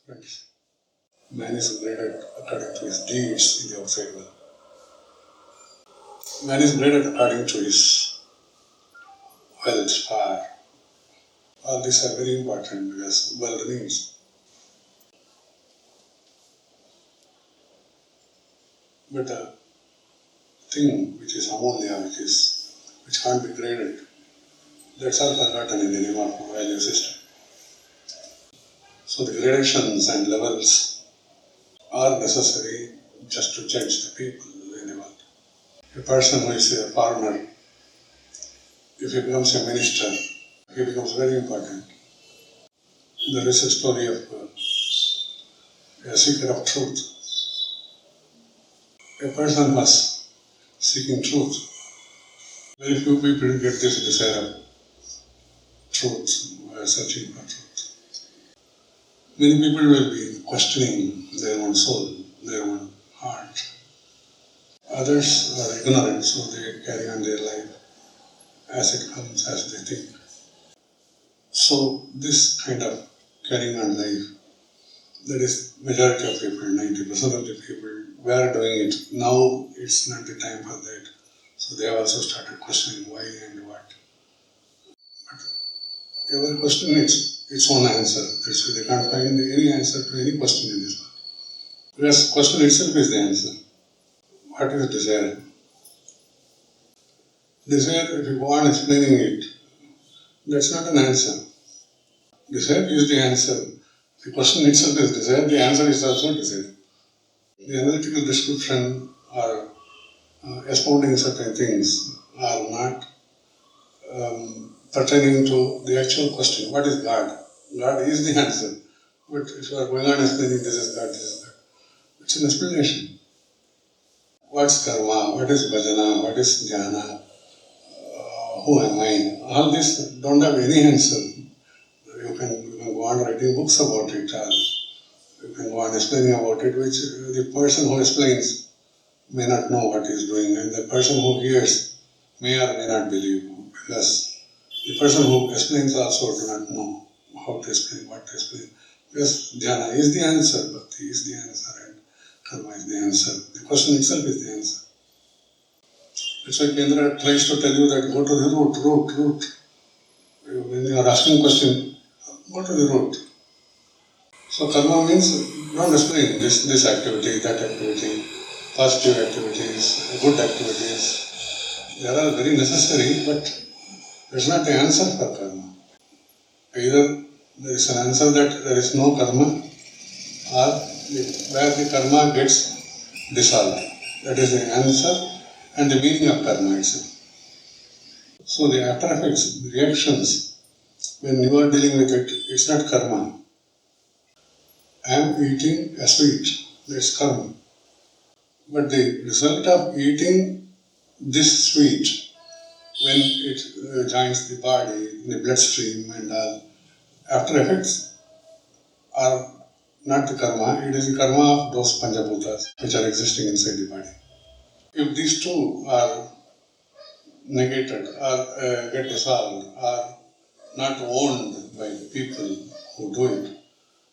Friends, man is graded according to his deeds in the outside world. Man is graded according to his wealth, power. All these are very important because world needs. But the thing which is ammonia, which can't be graded, that's all forgotten in the name of value system. So the gradations and levels are necessary just to judge the people in the world. A person who is a farmer, if he becomes a minister, he becomes very important. There is a story of a seeker of truth. A person was seeking truth. Very few people get this desire of truth, searching for truth. Many people will be questioning their own soul, their own heart. Others are ignorant, so they carry on their life as it comes, as they think. So this kind of carrying on life, that is majority of people, 90% of the people were doing it. Now it's not the time for that. So they have also started questioning why and what. But every question needs its own answer. That's why they can't find any answer to any question in this world. Because question itself is the answer. What is desire? Desire, if you go on explaining it, that's not an answer. Desire is the answer. The question itself is desire, the answer is also desire. The analytical description or expounding certain things are not pertaining to the actual question. What is God? God is the answer. But if you are going on explaining this is God, this is God, it's an explanation. What's karma? What is bhajana? What is dhyāna? Who am I? All this don't have any answer. You can go on writing books about it, or you can go on explaining about it, which the person who explains may not know what he is doing, and the person who hears may or may not believe, because the person who explains also do not know how to explain, what to explain. Because dhyāna is the answer, bhakti is the answer, and karma is the answer. The question itself is the answer. That's why Kendra tries to tell you that go to the root. When you are asking a question, go to the root. So karma means don't explain this activity, that activity, positive activities, good activities. They are all very necessary, but that's not the answer for karma. Either there is an answer that there is no karma, or where the karma gets dissolved. That is the answer and the meaning of karma itself. So the after effects, the reactions, when you are dealing with it, it's not karma. I am eating a sweet, that's karma. But the result of eating this sweet, when it joins the body, in the bloodstream and all, after effects are not the karma, it is the karma of those panchabhutas which are existing inside the body. If these two are negated or get dissolved or not owned by the people who do it,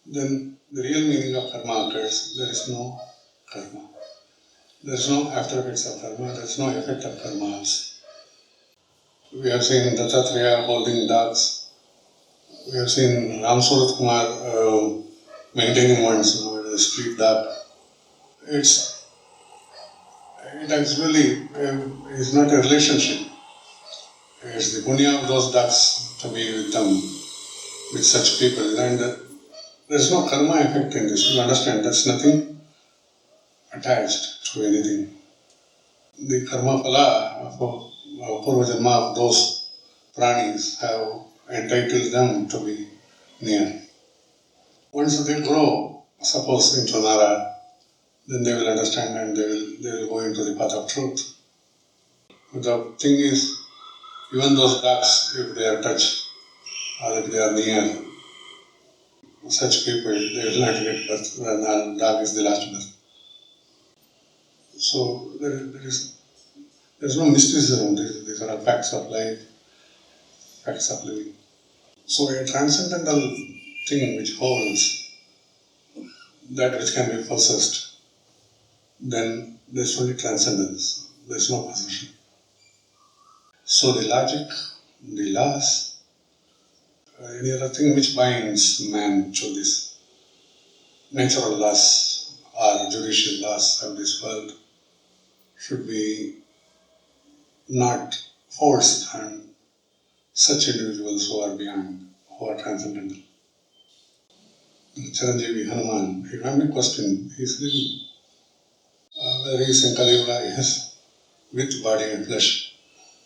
then the real meaning of karma occurs. There is no karma. There is no after effects of karma, there is no effect of karma also. We have seen Dattatreya holding dogs. We have seen Ram Surat Kumar maintaining one's street dog. It actually is not a relationship. It's the punya of those ducks to be with them, with such people. And there's no karma effect in this. You understand? There's nothing attached to anything. The karma phala of purva janma of those pranis have entitled them to be near. Once they grow, suppose into Nara, then they will understand and they will go into the path of truth. But the thing is, even those ducks, if they are touched or if they are near, such people, they will not get birth when the dog is the last birth. So there is no mysticism. These are facts of life, facts of living. So a transcendental thing which holds that which can be possessed, then there's only transcendence. There's no possession. So the logic, the laws, any other thing which binds man to this natural laws or judicial laws of this world should be not forced on such individuals who are beyond, who are transcendental. Chiranjeevi Hanuman, he had a question. He's living whether he's in Kali Yuga, yes, with body and flesh.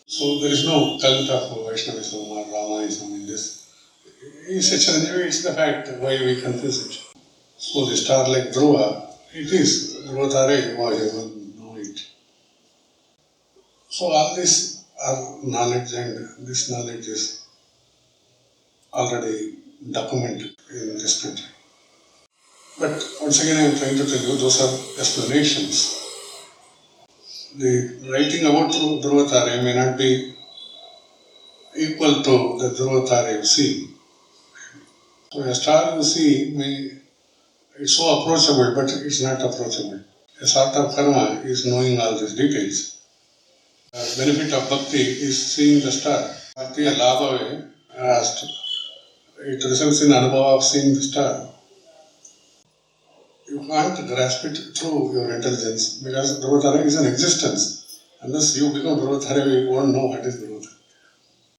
So there is no cult of Vaishnavism or Ramaism in this. It's a Chiranjeevi, it's the fact why we confuse it. So the star like Dhruva, it is Dhruva Tare, why you will know it. So all this are knowledge, and this knowledge is already documented in this country. But once again I am trying to tell you, those are explanations. The writing about Dhruva Tare may not be equal to the Dhruva Tare you see. So a star you see it's so approachable, but it's not approachable. A sort of karma is knowing all these details. The benefit of bhakti is seeing the star. Bhakti labhave asked, it results in anubhava of seeing the star. You can't grasp it through your intelligence because Dhruva Tara is an existence. Unless you become Dhruva Tara, you won't know what is Dhruva Tara.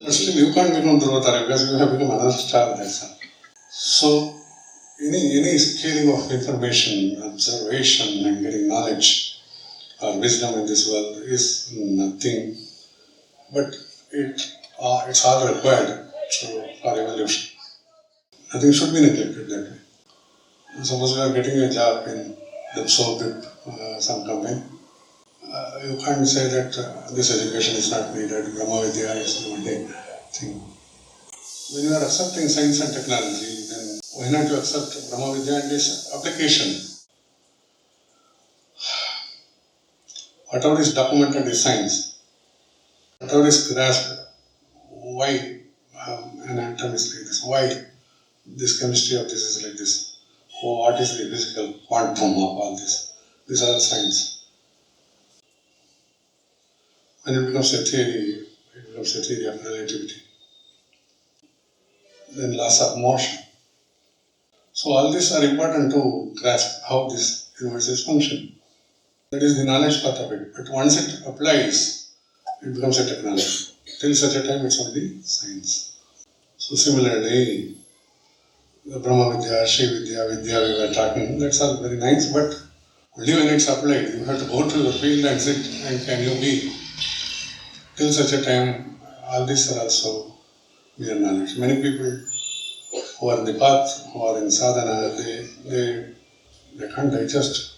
But still, you can't become Dhruva Tara because you have become another star, that's all. So, any scaling of information, observation, and getting knowledge or wisdom in this world is nothing, but it's all required for evolution. Nothing should be neglected that way. Suppose you are getting a job in the soap some company, you can't say that this education is not needed, Brahma Vidya is the only thing. When you are accepting science and technology, then why not you accept Brahma Vidya and its application? Whatever is documented is science. Whatever is grasped, why anatomy is like this, why this chemistry of this is like this, what is the physical quantum of all this. These are science. When it becomes a theory, it becomes a theory of relativity. Then laws of motion. So all these are important to grasp how this universe is functioning. That is the knowledge part of it. But once it applies, it becomes a technology. Till such a time it's only science. So similarly, the Brahma Vidya, Shiva Vidya we were talking, that's all very nice, but only when it's applied, you have to go to the field and sit and can you be. Till such a time, all these are also mere knowledge. Many people who are in the path, who are in sadhana, they can't digest.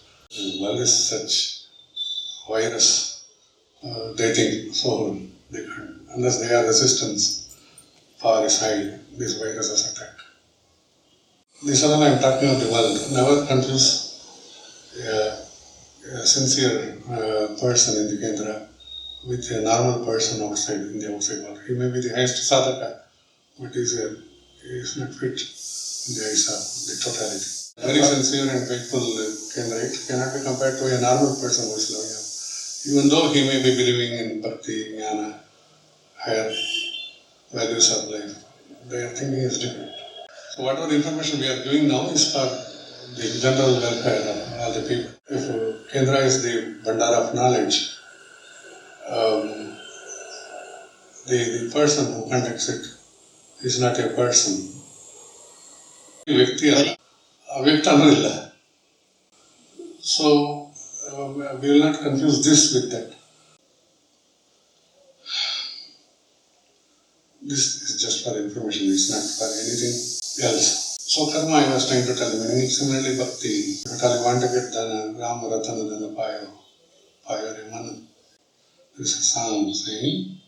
Well, is such virus, they think, so they can't. Unless they are resistance, power is high, these viruses attack. This is all I am talking of the world. Never confuse a sincere person in the kendra with a normal person outside, in the outside world. He may be the highest sadhaka, but he is not fit in the eyes of the totality. Very sincere and faithful kendrite cannot be compared to a normal person who is loving him. Even though he may be believing in bhakti, dhyāna, higher values of life. Their thinking is different. So whatever information we are giving now is for the general welfare of all the people. If Kendra is the Bhandara of knowledge, the person who conducts it is not a person. Vyaktha alla. Avyaktha illa. So we will not confuse this with that. This is just for information, it's not for anything else. So karma, I was trying to tell you, similarly bhakti. If at all you want to get dana, Rama Ratana Dana pālayamAm. There is a song saying,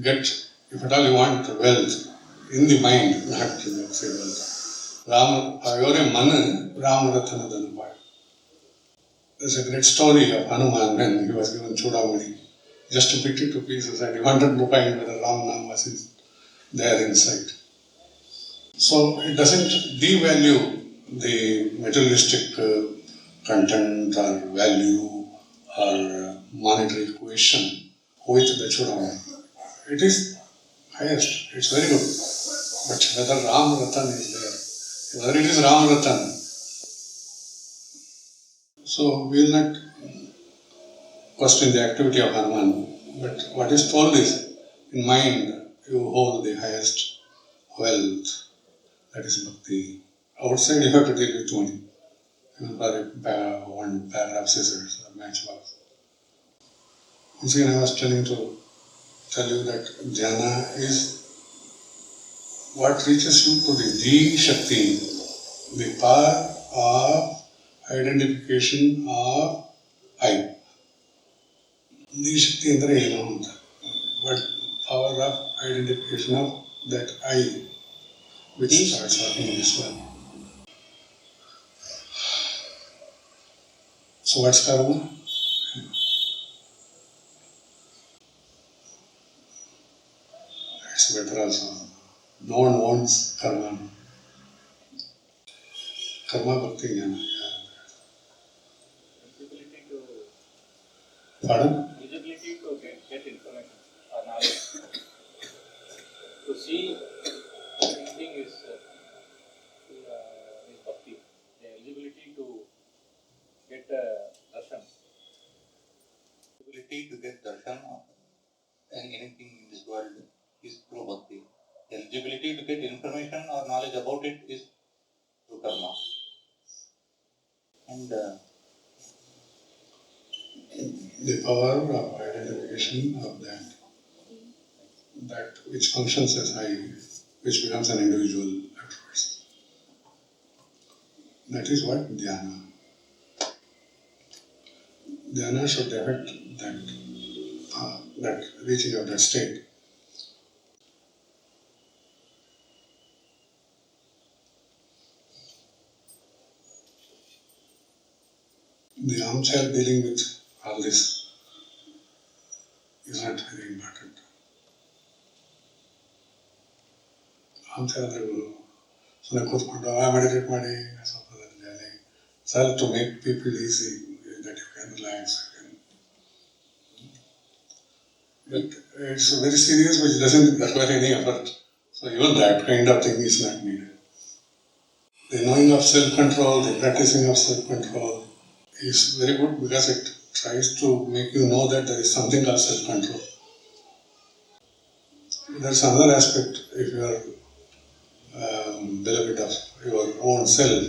get, if at all you want wealth, in the mind, not to say wealth. Rama pālayamAm, Rama Ratana Dana pālayamAm. There's a great story of Hanuman when he was given Chudamani, just to pick it to pieces, and he wanted to find whether Ram Nam was there inside. So it doesn't devalue the materialistic content or value or monetary equation with the Chudamani. It is highest, it's very good. But whether Ram Ratan is there, whether it is Ram Ratan, so we will not question the activity of Hanuman, but what is told is, in mind you hold the highest wealth, that is bhakti. Outside you have to deal with money. One paragraph scissors or matchbox. Once again I was tell you that dhyāna is what reaches you to the Shakti, the power of identification of I. Shakti andre ಏನು ಅಂತ, but power of identification of that I, which starts working this well. So what's karma? It's better also. No one wants karma. Karma bhakti jnana. Pardon? Eligibility to get information or knowledge. To see anything is bhakti. The eligibility to get dharshan. Ability to get dharshan and anything in this world is through bhakti. Eligibility to get information or knowledge about it is through karma. And the power of identification of that which functions as I, which becomes an individual at first. That is what dhyāna. Dhyāna should affect that reaching of that state. The armchair dealing with all this is not very important. Armchair andre sune kutkondo meditate ಮಾಡಿ ಸ್ವಲ್ಪದಲ್ಲಿ so to make people easy that you can relax. But it's very serious, which doesn't require any effort. So even that kind of thing is not needed. The knowing of self-control, the practicing of self-control is very good because it tries to make you know that there is something called self-control. There's another aspect. If you are beloved of your own self,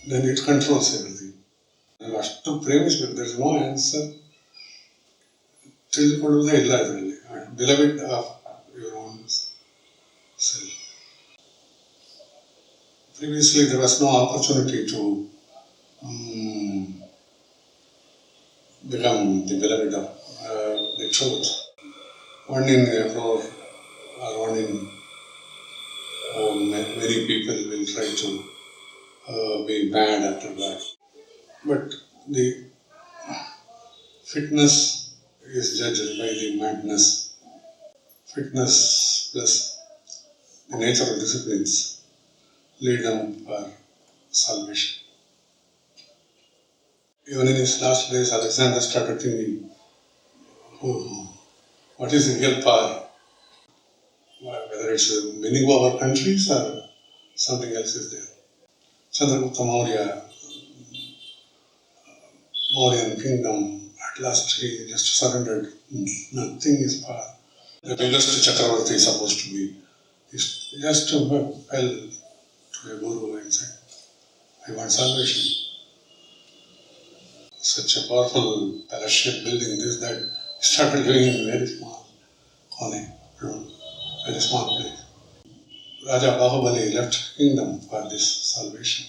then it controls everything. ಅಷ್ಟು ಪ್ರೇಮಿಸಬೇಕು, there is no answer. ತಿಳಿದುಕೊಳ್ಳುವುದೇ ಇಲ್ಲ ಇದರಲ್ಲಿ. Beloved of your own self. Previously there was no opportunity to become the beloved of the truth. One in a crore or one in many people will try to be bad after that. But the fitness is judged by the madness. Fitness plus the nature of disciplines lead them for salvation. Even in his last days, Alexander started thinking, what is the real power? Whether it's winning over countries or something else is there. Chandragupta Maurya, Mauryan kingdom, at last he just surrendered. Nothing is power. The biggest Chakravarti is supposed to be. He just fell to a guru and said, I want salvation. Such a powerful palace-shaped building, this, that, he started doing in very small corner, very small place. Raja Bahubali left kingdom for this salvation.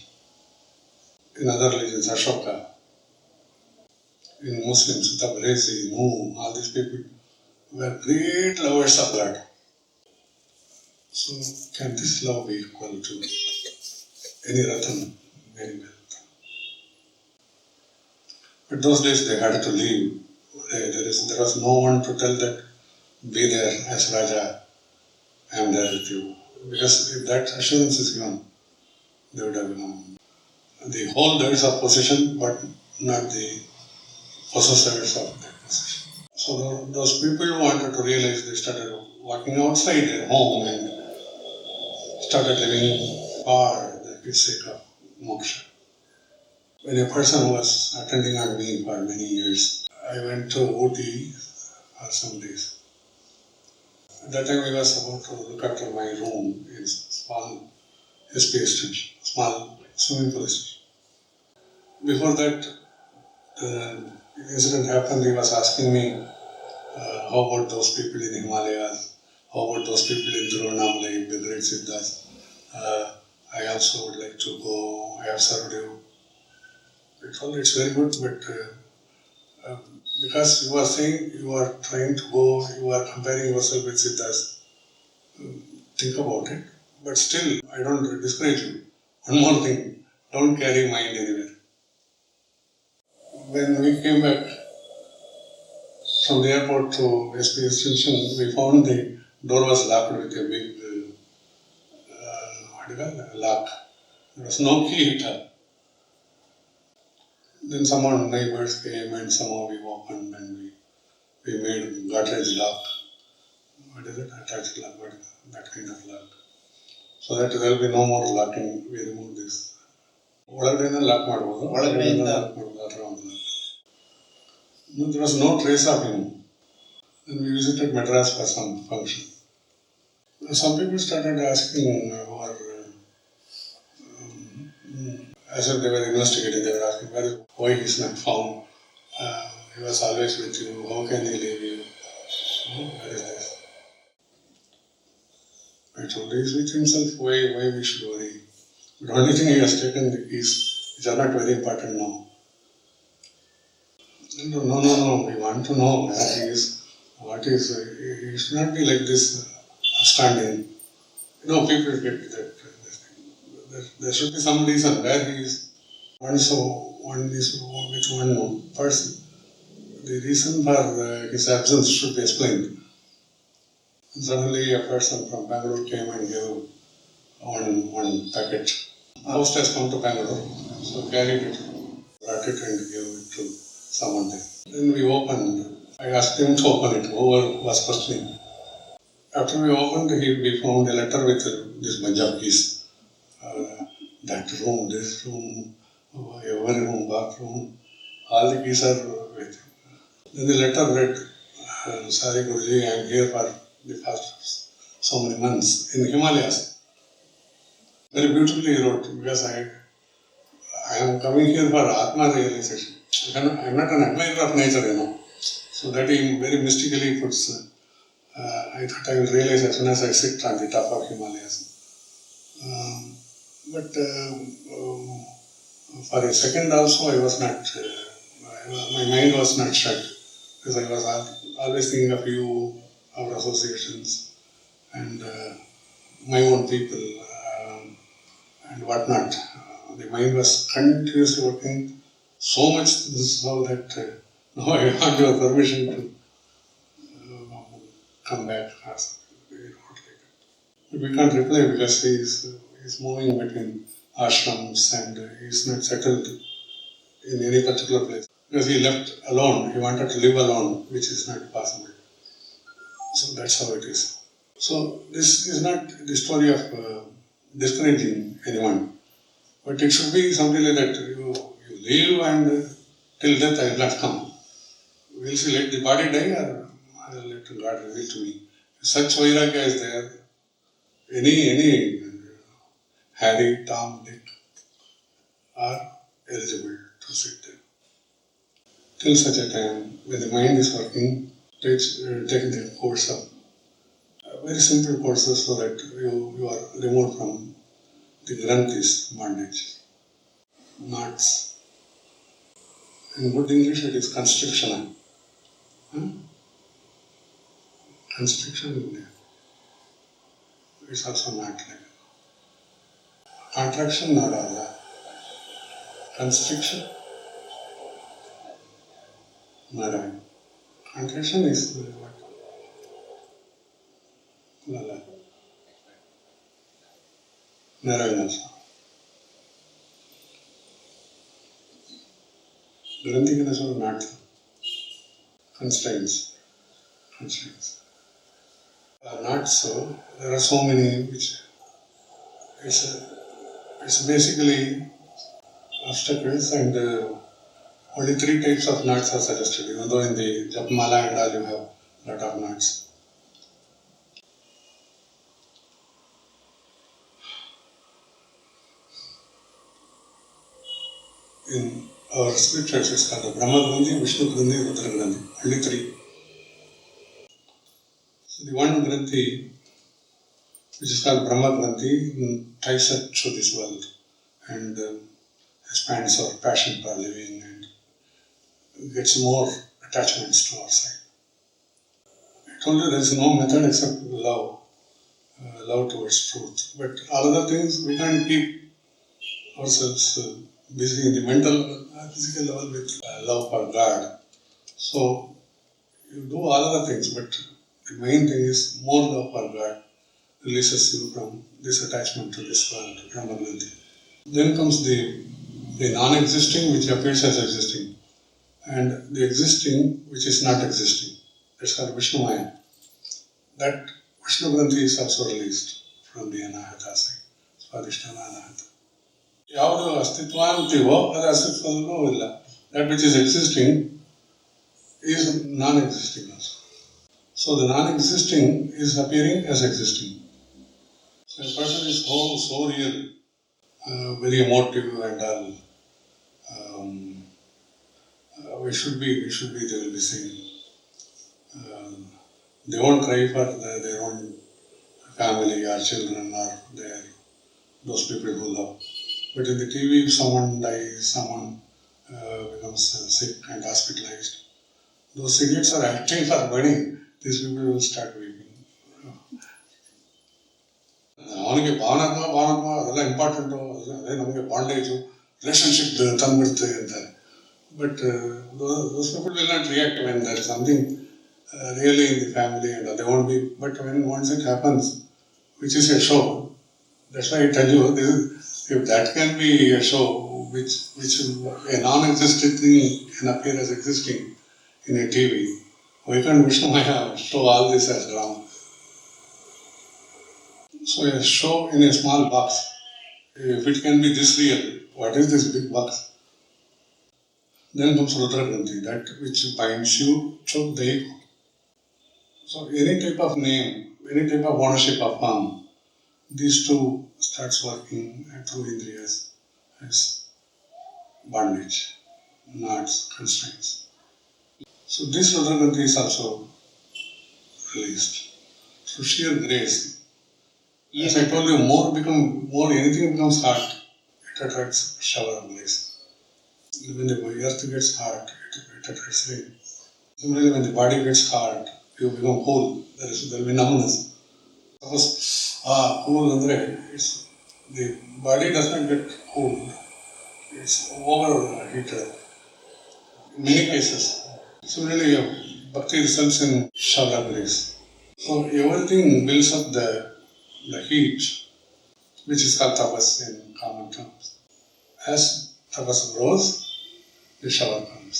In other religions, Ashoka, in Muslims, Tabrezi, Nuh, all these people were great lovers of blood. So, can this love be equal to any Ratan, any wealth? But those days they had to leave. There was no one to tell that, be there as Raja, I am there with you. Because if that assurance is given, they would have known the holders of possession, but not the possessors of that possession. So those people wanted to realize, they started walking outside their home and started living for the sake of moksha. When a person was attending on me for many years, I went to Ooty for some days. At that time I was about to look after my room in small SP extension, small swimming pool extension. Before that, the incident happened, he was asking me, how about those people in Himalayas? How about those people in Tiruvannamalai, the great Siddhas? I also would like to go, I have served you. I told him, it's very good, but because you are saying you are trying to go, you are comparing yourself with Siddhas, think about it. But still, I don't discourage you. One more thing, don't carry mind anywhere. When we came back from the airport to SP Extension, we found the door was locked with a big, lock. There was no key at all. Then some neighbors came and somehow we opened and we made Godrej lock. What is it? Attached lock, that kind of lock. So that there will be no more locking, we remove this. ಒಳಗಡೆಯಿಂದ lock ಮಾಡಬಹುದು, ಒಳಗಡೆಯಿಂದ lock ಮಾಡಬಹುದು. No, there was no trace of him. Then we visited Madras for some function. Some people started asking, or as if they were investigating, they were asking why he is not found. He was always with you, how can he leave you? What is this? I told him, he is with himself, why we should worry? The only thing he has taken the keys, which are not very important now. No, we want to know where he is, what is, he should not be like this, standing. People get that. There should be some reason where he is. One is with one person. The reason for his absence should be explained. And suddenly a person from Bangalore came and gave one packet. Post has come to Bangalore, so carried it, brought it and gave it to someone there. Then we opened. I asked him to open it. Whoever was questioning. After we opened, we found a letter with this bunch of keys. That room, this room, every room, bathroom, all the keys are with him. Then the letter read, sorry Guruji, I am here for the past so many months in Himalayas. Very beautifully he wrote, because I am coming here for Atma realization. I am not an admirer of nature, So that he very mystically puts, I thought I will realize as soon as I sit on the top of Himalayas. But for a second also I was not, my mind was not shut, because I was always thinking of you, our associations, and my own people, and whatnot. The mind was continuously working so much so that now I want your permission to come back. But we can't reply because he is moving between ashrams and he is not settled in any particular place. Because he left alone, he wanted to live alone, which is not possible. So that's how it is. So this is not the story of discouraging anyone, but it should be something like that. You live and till death I will not come. Will she let the body die or I will let God reveal to me? If such vairagya is there, any Harry, Tom, Dick are eligible to sit there. Till such a time, when the mind is working, take the course of very simple courses so that you are removed from the granthis, bondage, knots. In good English, it is constriction. Constriction, it's also not like contraction, not all. Constriction, narrowing. Contraction is what? Lala. Narrowing also. Granthi is also not constraints. Not so. There are so many which it's basically obstacles, and only 3 types of knots are suggested, even though in the Japmala and all you have a lot of knots. In our scriptures it's called the Brahma Granthi, Vishnu Granthi, Rudra Granthi, only 3. So the one Granthi, which is called Brahma Granthi, ties up through this world and expands our passion for living and gets more attachments to our side. I told you there is no method except love, love towards truth. But all other things we can't keep ourselves busy in the mental, physical level with love for God. So you do all other things, but the main thing is more love for God releases you from this attachment to this world, Brahma Granthi. Then comes the non-existing, which appears as existing, and the existing, which is not existing. That's called Vishnu Maya. That Vishnu Granthi is also released from the anahata side. Swadhisthana anahata. ಯಾವುದು ಅಸ್ತಿತ್ವ ಅಂತೀವೋ ಅದು ಅಸ್ತಿತ್ವದಲ್ಲೂ ಇಲ್ಲ. That which is existing is non-existing also. So the non-existing is appearing as existing. So a person is so real, very emotive and all. We should be, they will be saying. They won't cry for their own family or children or those people who love. But in the TV, if someone dies, someone becomes sick and hospitalized, those idiots are acting for money. These people will start weeping. ಅವನಿಗೆ ಭಾವನಾತ್ಮ ಅದೆಲ್ಲ important, ಅದೇ ನಮಗೆ ಬಾಂಡೇಜು relationship ತಂದುಬಿಡ್ತದೆ ಅಂತಾರೆ. But those people will not react when there is something really in the family, and they won't be. But when once it happens, which is a show, that's why I tell you, if that can be a show, which a non-existent thing can appear as existing in a TV, why can't Vishnu Maya show all this as drama? So a show in a small box, if it can be this real, what is this big box? Then comes Rudra Granthi, that which binds you to the ego. So any type of name, any type of ownership of form, these two starts working through Indriyas as bondage, knots, constraints. So this Rudra Granthi is also released. So sheer grace. As I told you, anything becomes hot, it attracts shower of grace. When the earth gets hot, it attracts rain. Similarly, when the body gets hot, you become cool. There will be numbness. Suppose cool andre, the body does not get cool. It's overheated. In many cases. Similarly, bhakti results in shower of grace. So everything builds up the heat, which is called tapas in common terms. As tapas grows, the shower comes.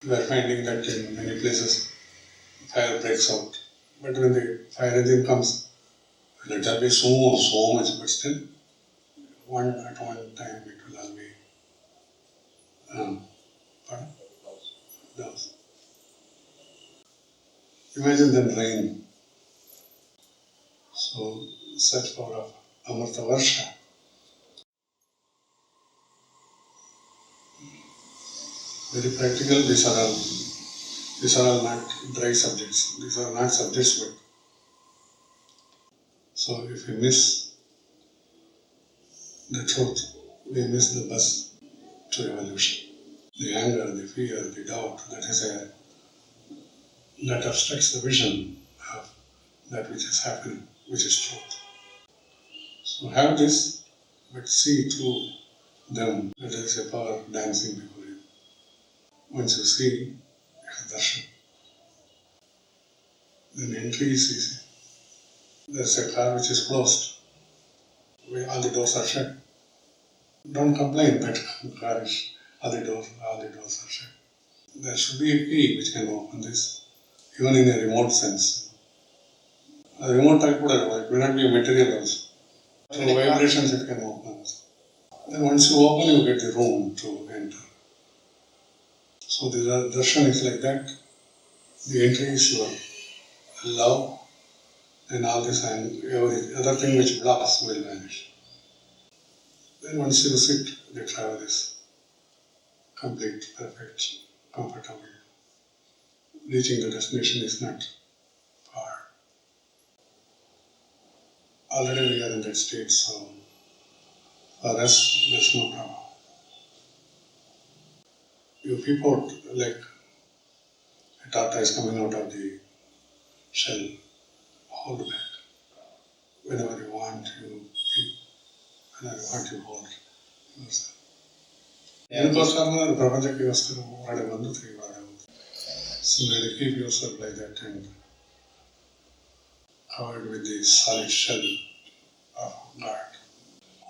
We are finding that in many places fire breaks out But when the fire engine comes, let there be so much, but still, at one time it will all be doves. Imagine then rain. So, such power of Amrita Varsha. Very practical, these are all not dry subjects. These are not subjects, but so if we miss the truth, we miss the bus to evolution. The anger, the fear, the doubt, that obstructs the vision of that which is happening, which is truth. So have this, but see through them that there is a power dancing before you. Once you see, it is darshan. Then entry is easy. There is a car which is closed. All the doors are shut. Don't complain that car is, all the doors are shut. There should be a key which can open this, even in a remote sense. A remote type would have, it may not be a material also. Through vibrations it can open. Then once you open, you get the room to enter. So the darshan is like that. The entry is your love, and all this and every other thing which blocks will vanish. Then once you sit, the travel is complete, perfect, comfortable. Reaching the destination is not hard. Already we are in that state, so for us, there's no problem. You peep out like a tortoise coming out of the shell, hold back. Whenever you want, you peep. Whenever you want, you hold yourself. Similarly, keep yourself like that and covered with the solid shell of God.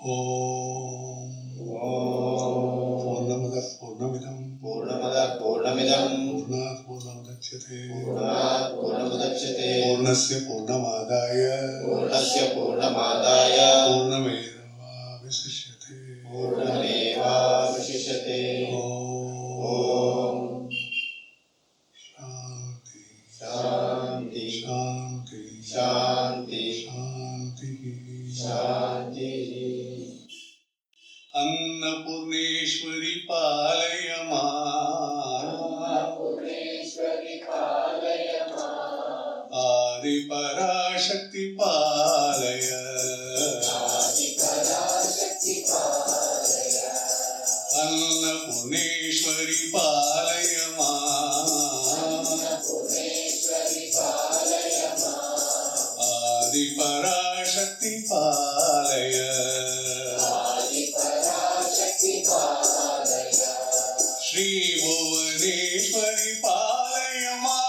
Om Purnamada Purnamidam Purnat Purnamudachyate Purnasya Purnamadaya Purnameva Visishyate Om Shanti Shanti Shanti Shanti Annapoorneswari pAlayamAm Adi Parashakti Palaya Annapoorneswari pAlayamAm Adi Parashakti Palaya Shri Bhuvaneshwari pAlayamAm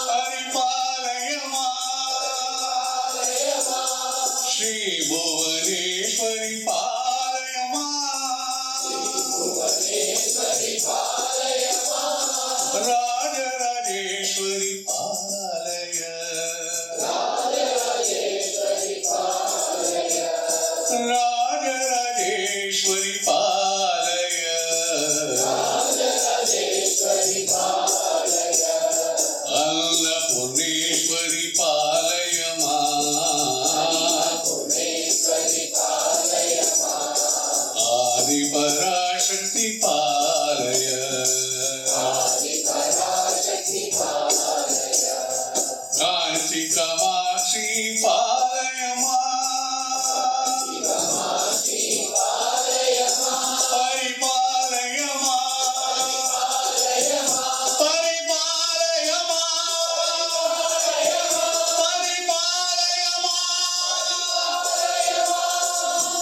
Hari pAlayamAm Shri Bhuvaneshwari pAlayamAm Raja Rajeshwari Palaya Raja Rajeshwari Palaya Annapoorneswari pAlayamAm Adi Parashakti Palaya Kanchi Kamakshi pAlayamAm Hari pAlayamAm Hari pAlayamAm Hari pAlayamAm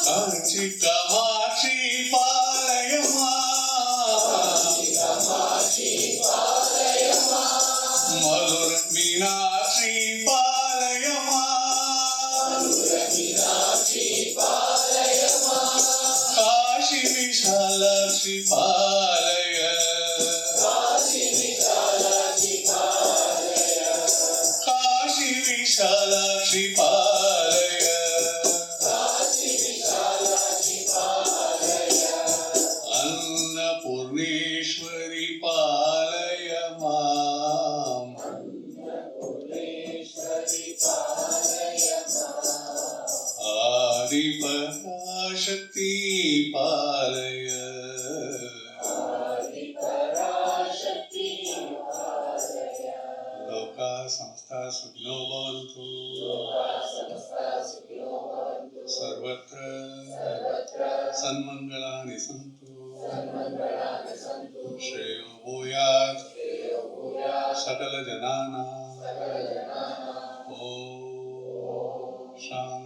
Kanchi Kamakshi pAlayamAm Madhura Meenakshi pAlayamAm Kashi Vishalakshi Palaya Vishalakshi पालय अन्नपूर्णेश्वरि पालय माम् आदिपराशक्ति पालय लोका समस्ता सुखिनो भवन्तु सर्वत्र सन्मङ्गलानि सन्तु श्रेयो भूयात् सकलजनानां ॐ शान्ति